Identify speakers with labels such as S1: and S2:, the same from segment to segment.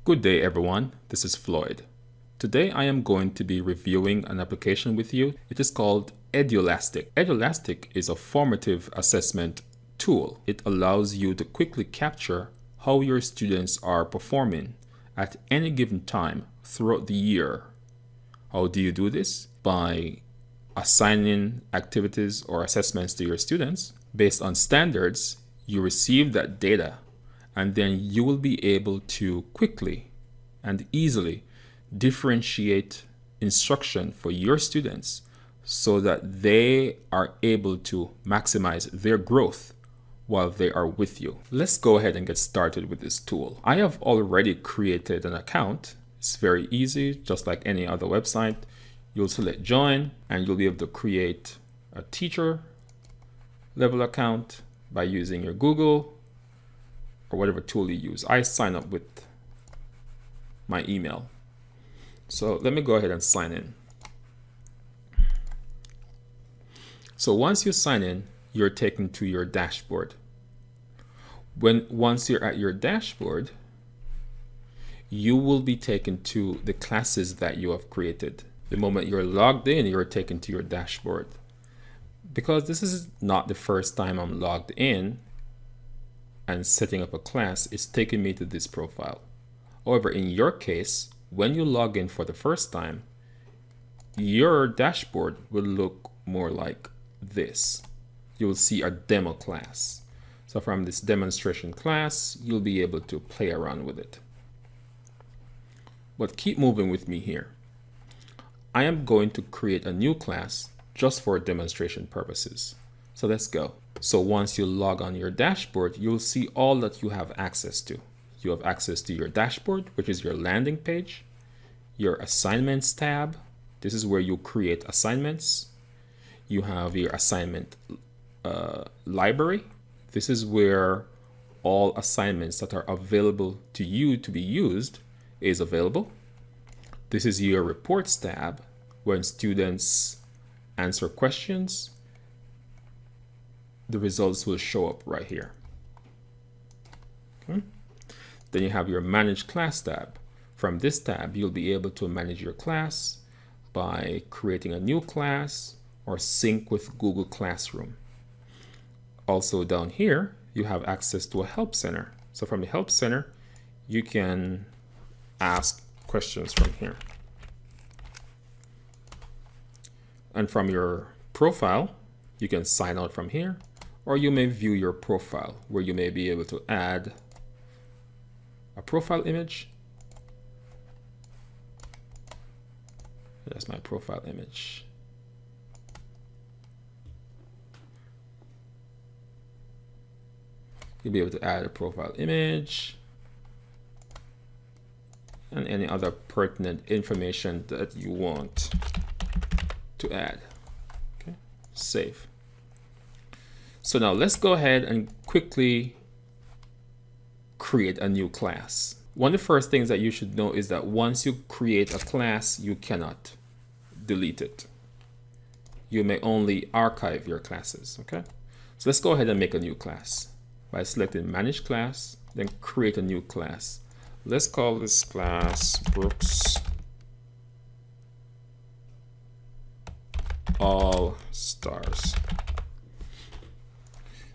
S1: Good day everyone, this is Floyd. Today I am going to be reviewing an application with you. It is called Edulastic. Edulastic is a formative assessment tool. It allows you to quickly capture how your students are performing at any given time throughout the year. How do you do this? By assigning activities or assessments to your students. Based on standards, you receive that data and then you will be able to quickly and easily differentiate instruction for your students so that they are able to maximize their growth while they are with you. Let's go ahead and get started with this tool. I have already created an account. It's very easy, just like any other website. You'll select join and you'll be able to create a teacher level account by using your Google or whatever tool you use. I sign up with my email. So let me go ahead and sign in. So once you sign in, you're taken to your dashboard. Once you're at your dashboard, you will be taken to the classes that you have created. The moment you're logged in, you're taken to your dashboard. Because this is not the first time I'm logged in and setting up a class, it's taking me to this profile. However, in your case, when you log in for the first time, your dashboard will look more like this. You will see a demo class. So from this demonstration class, you'll be able to play around with it. But keep moving with me here. I am going to create a new class just for demonstration purposes. So let's go. So once you log on your dashboard, you'll see all that you have access to. You have access to your dashboard, which is your landing page, your assignments tab. This is where you create assignments. You have your assignment library. This is where all assignments that are available to you to be used is available. This is your reports tab. When students answer questions, the results will show up right here. Okay. Then you have your manage class tab. From this tab, you'll be able to manage your class by creating a new class or sync with Google Classroom. Also down here, you have access to a help center. So from the help center, you can ask questions from here. And from your profile, you can sign out from here, or you may view your profile where you may be able to add a profile image. That's my profile image. You'll be able to add a profile image and any other pertinent information that you want to add. Okay, save. So now let's go ahead and quickly create a new class. One of the first things that you should know is that once you create a class, you cannot delete it. You may only archive your classes, okay? So let's go ahead and make a new class by selecting Manage Class, then create a new class. Let's call this class Brooks All Stars.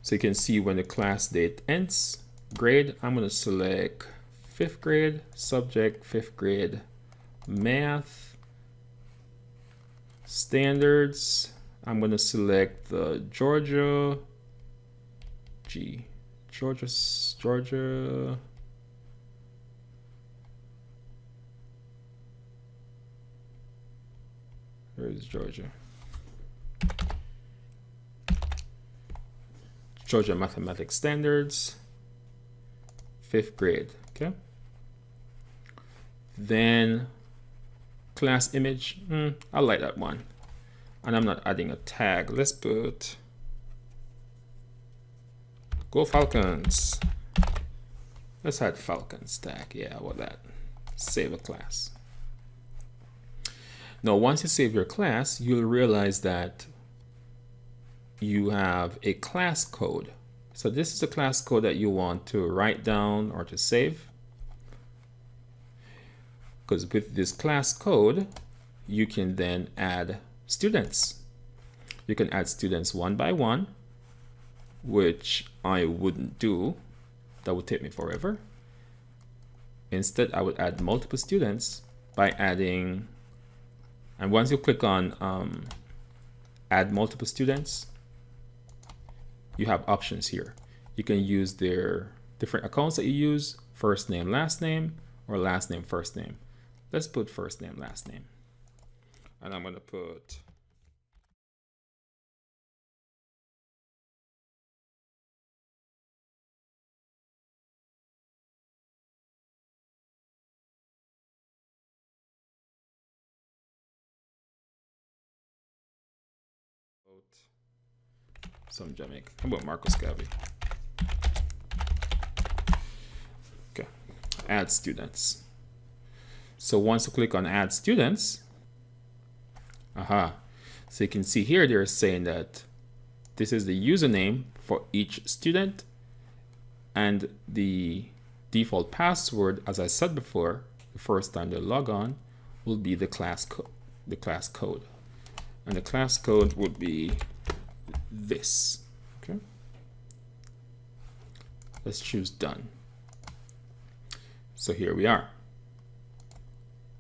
S1: So you can see when the class date ends. Grade, I'm going to select 5th grade, subject 5th grade, math. Standards, I'm going to select the Georgia, where is Georgia? Georgia Mathematics Standards, 5th grade, okay? Then class image, I like that one. And I'm not adding a tag. Let's put Go Falcons. Let's add Falcons tag. Yeah, what that? Save a class. Now, once you save your class, you'll realize that you have a class code. So this is the class code that you want to write down or to save. Because with this class code, you can then add students. You can add students one by one, which I wouldn't do. That would take me forever. Instead, I would add multiple students by adding, and once you click on add multiple students, you have options here. You can use their different accounts that you use, first name, last name, or last name, first name. Let's put first name, last name. And I'm going to put some Jamaican. How about Marcus Gavi? Okay, add students. So once you click on add students, so you can see here they're saying that this is the username for each student, and the default password, as I said before, the first time they log on, will be the class code. And the class code would be this. Okay. Let's choose done. So here we are.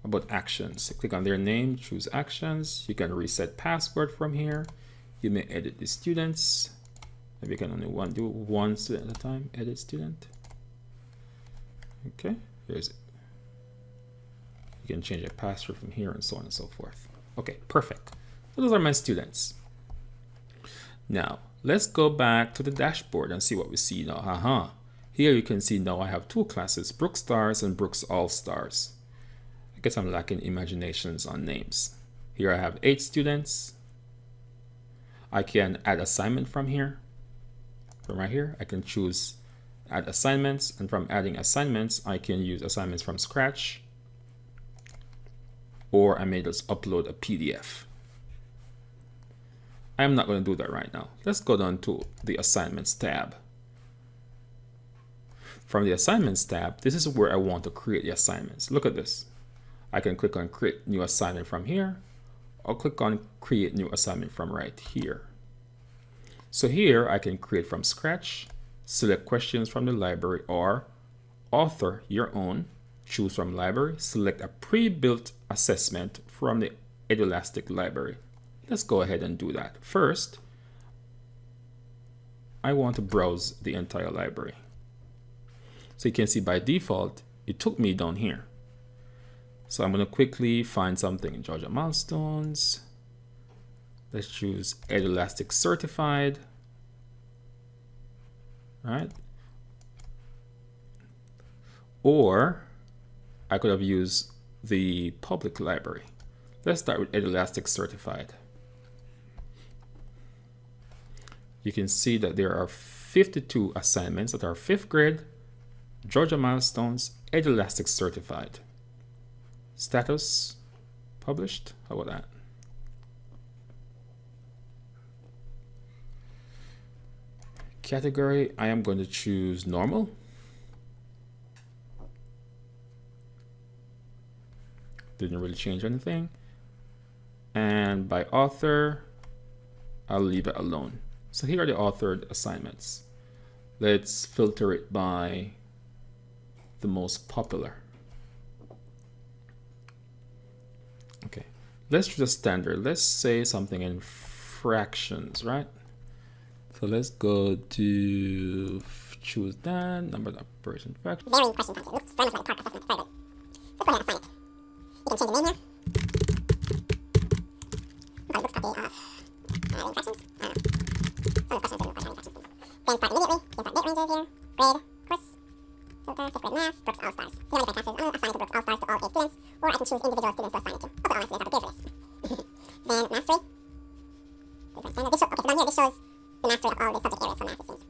S1: About actions, click on their name, choose actions. You can reset password from here. You may edit the students. Maybe you can only do one student at a time. Edit student. Okay, here's it. You can change a password from here and so on and so forth. Okay, perfect. So those are my students. Now let's go back to the dashboard and see what we see now. Here you can see now I have two classes, Brooks Stars and Brooks All Stars. I guess I'm lacking imaginations on names. Here I have 8 students. I can add assignment from here. From right here, I can choose add assignments, and from adding assignments, I can use assignments from scratch, or I may just upload a PDF. I'm not going to do that right now. Let's go down to the assignments tab. From the assignments tab, this is where I want to create the assignments. Look at this. I can click on create new assignment from here, or click on create new assignment from right here. So here I can create from scratch, select questions from the library, or author your own, choose from library, select a pre-built assessment from the Edulastic library. Let's go ahead and do that. First, I want to browse the entire library. So you can see by default, it took me down here. So I'm going to quickly find something in Georgia Milestones. Let's choose Edulastic Certified. Right? Or I could have used the public library. Let's start with Edulastic Certified. You can see that there are 52 assignments that are 5th grade, Georgia Milestones, Edulastic Certified. Status, published. How about that? Category, I am going to choose normal. Didn't really change anything. And by author, I'll leave it alone. So here are the authored assignments. Let's filter it by the most popular. Okay, let's choose a standard. Let's say something in fractions, right? So let's go to choose that, number of operation fraction.
S2: Varying question content. Looks very much like a part assessment private. Let's go ahead and assign it. You can change the name here. Okay, looks copy of adding fractions. I don't know. Some of the questions didn't look like adding fractions. Then start immediately. You can start date ranges here. Grade, course, filter, 5th grade math, Brooks All Stars. See how many classes? I'm going to assign to Brooks All Stars to all 8 students, or I can choose individual students to assign it to. Hopefully all my students are prepared for this. Then mastery. Different standard. Okay, so down here this shows the mastery of all the subject areas for math, it seems.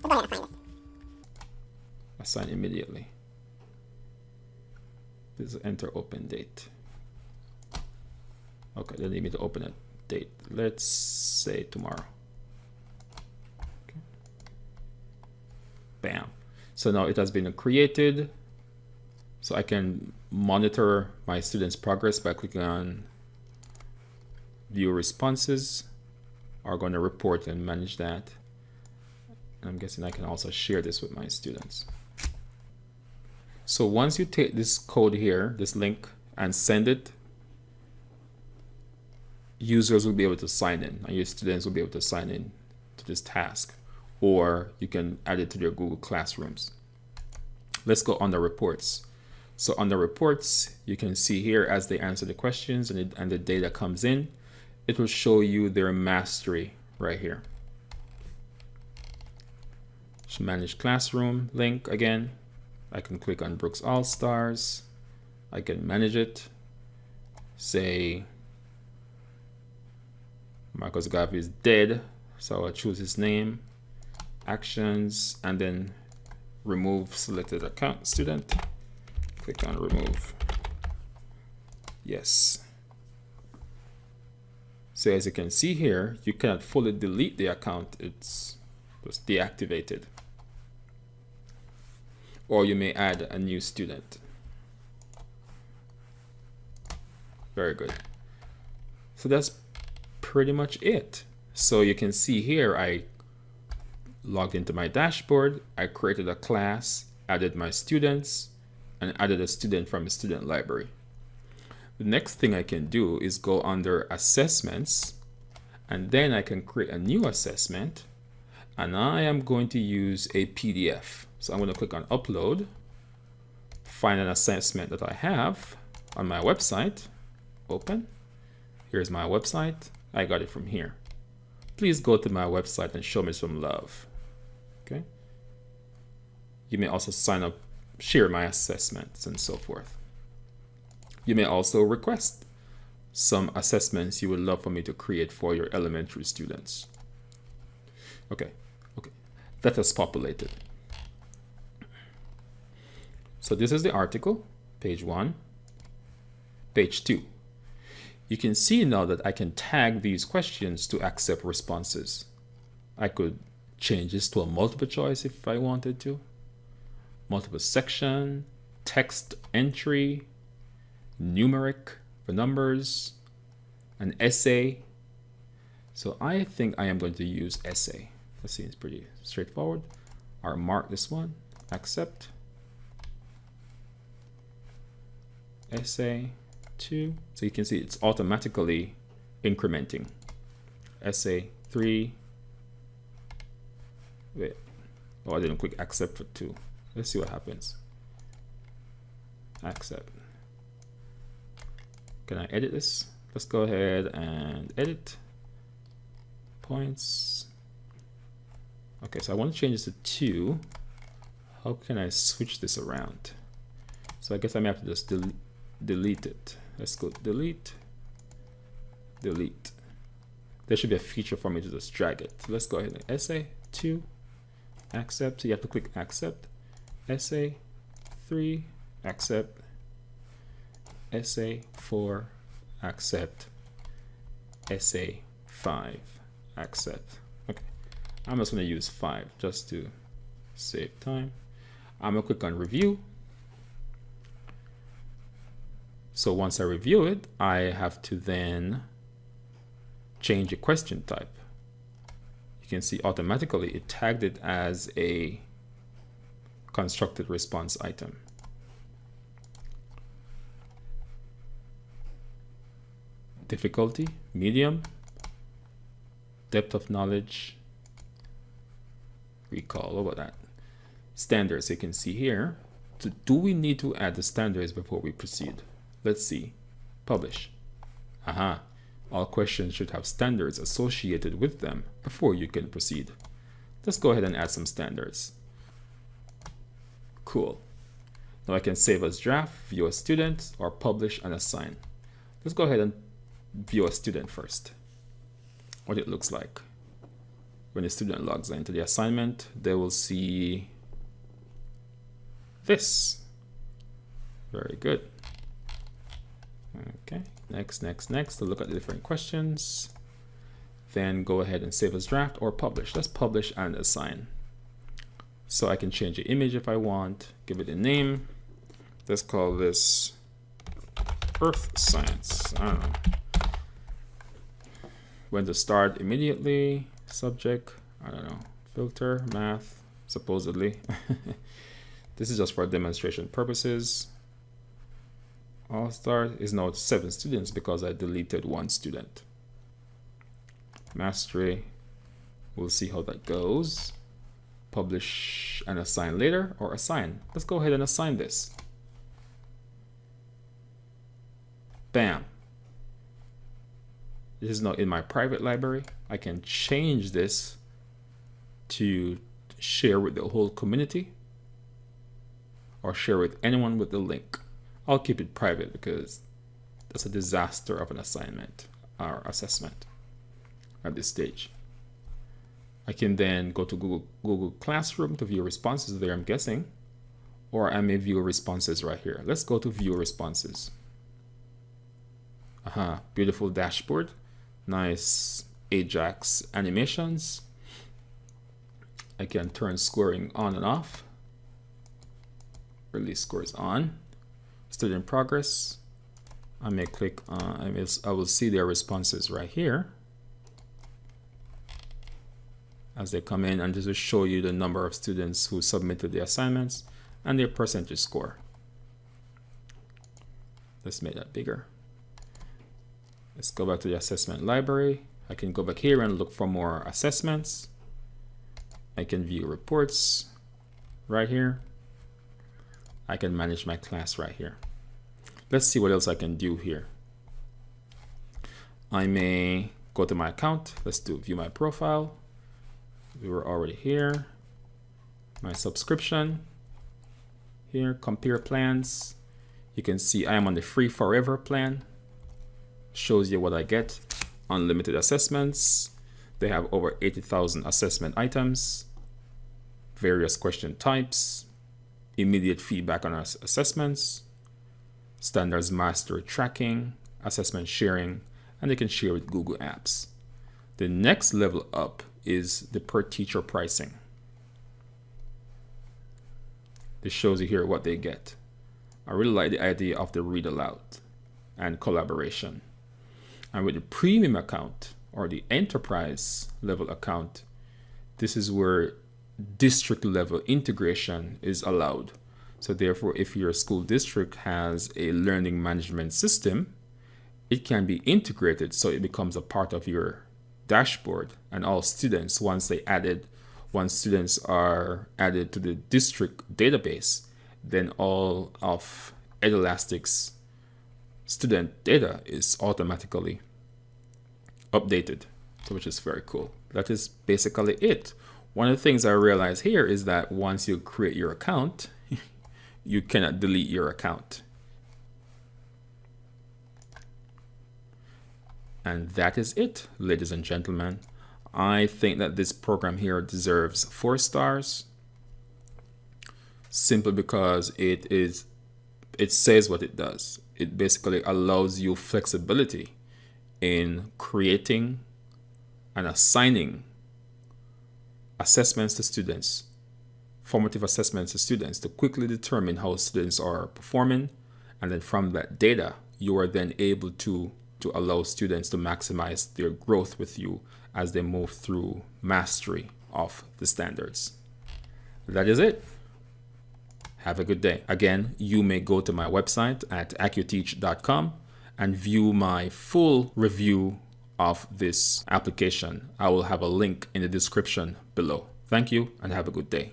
S2: We'll go ahead and assign this.
S1: Assign immediately. This is enter open date. Okay, they need me to open a date. Let's say tomorrow. Okay. Bam. So now it has been created. So I can monitor my students' progress by clicking on view responses. Are going to report and manage that. I'm guessing I can also share this with my students. So once you take this code here, this link, and send it, users will be able to sign in, and your students will be able to sign in to this task, or you can add it to their Google Classrooms. Let's go on the reports. So on the reports, you can see here as they answer the questions and the data comes in, it will show you their mastery right here. So manage classroom link again. I can click on Brooks All Stars. I can manage it. Say Marcus Garvey is dead, so I'll choose his name, actions, and then remove selected account student. Click on remove. Yes. So as you can see here, you cannot fully delete the account. It's just deactivated. Or you may add a new student. Very good. So that's pretty much it. So you can see here, I logged into my dashboard. I created a class, added my students, and added a student from a student library. The next thing I can do is go under assessments, and then I can create a new assessment, and I am going to use a PDF. So I'm going to click on upload, find an assessment that I have on my website, open. Here's my website. I got it from here. Please go to my website and show me some love. Okay. You may also sign up, share my assessments, and so forth. You may also request some assessments you would love for me to create for your elementary students. Okay, that has populated. So this is the article, page 1, page 2. You can see now that I can tag these questions to accept responses. I could change this to a multiple choice if I wanted to, multiple section, text entry, numeric for numbers, an essay. So I think I am going to use essay. Let's see, it's pretty straightforward. I'll mark this one, accept. Essay 2. So you can see it's automatically incrementing. Essay 3. Wait. Oh, I didn't click accept for 2. Let's see what happens. Accept. Can I edit this? Let's go ahead and edit points. Okay, so I want to change this to 2. How can I switch this around? So I guess I may have to just delete it. Let's go delete, delete. There should be a feature for me to just drag it. So let's go ahead and essay 2, accept. So you have to click accept. Essay 3, accept. Essay 4, accept. Essay 5, accept. Okay, I'm just going to use 5 just to save time. I'm going to click on review. So once I review it, I have to then change the question type. You can see automatically it tagged it as a constructed response item. Difficulty, medium, depth of knowledge, recall. What about that? Standards, you can see here. So do we need to add the standards before we proceed? Let's see. Publish. Aha. All questions should have standards associated with them before you can proceed. Let's go ahead and add some standards. Cool. Now I can save as draft, view as student, or publish and assign. Let's go ahead and view a student first. What it looks like. When the student logs into the assignment, they will see this. Very good. Okay, Next to look at the different questions. Then go ahead and save as draft or publish. Let's publish and assign. So I can change the image if I want, give it a name. Let's call this Earth Science. I don't know. When to start immediately, subject, I don't know, filter, math, supposedly. This is just for demonstration purposes. All start is now 7 students because I deleted 1 student. Mastery, we'll see how that goes. Publish and assign later, or assign. Let's go ahead and assign this. Bam. This is now in my private library. I can change this to share with the whole community or share with anyone with the link. I'll keep it private because that's a disaster of an assignment or assessment at this stage. I can then go to Google Classroom to view responses there, I'm guessing, or I may view responses right here. Let's go to view responses. Beautiful dashboard, nice Ajax animations. I can turn scoring on and off. Release scores on. Student progress. I may click on, I will see their responses right here as they come in, and this will show you the number of students who submitted the assignments and their percentage score. Let's make that bigger. Let's go back to the assessment library. I can go back here and look for more assessments. I can view reports right here. I can manage my class right here. Let's see what else I can do here. I may go to my account. Let's do view my profile. We were already here. My subscription. Here, compare plans. You can see I am on the free forever plan. Shows you what I get. Unlimited assessments. They have over 80,000 assessment items. Various question types. Immediate feedback on our assessments. Standards mastery tracking. Assessment sharing. And they can share with Google Apps. The next level up is the per teacher pricing. This shows you here what they get. I really like the idea of the read aloud and collaboration. And with the premium account or the enterprise level account, this is where district level integration is allowed. So therefore, if your school district has a learning management system, it can be integrated so it becomes a part of your dashboard, and all students, once students are added to the district database, then all of Edulastic's student data is automatically updated, which is very cool. That is basically it. One of the things I realize here is that once you create your account, you cannot delete your account. And that is it, ladies and gentlemen. I think that this program here deserves 4 stars simply because it says what it does. It basically allows you flexibility in creating and assigning assessments to students, formative assessments to students, to quickly determine how students are performing. And then from that data, you are then able to allow students to maximize their growth with you as they move through mastery of the standards. That is it. Have a good day. Again, you may go to my website at AccuTeach.com and view my full review of this application. I will have a link in the description below. Thank you and have a good day.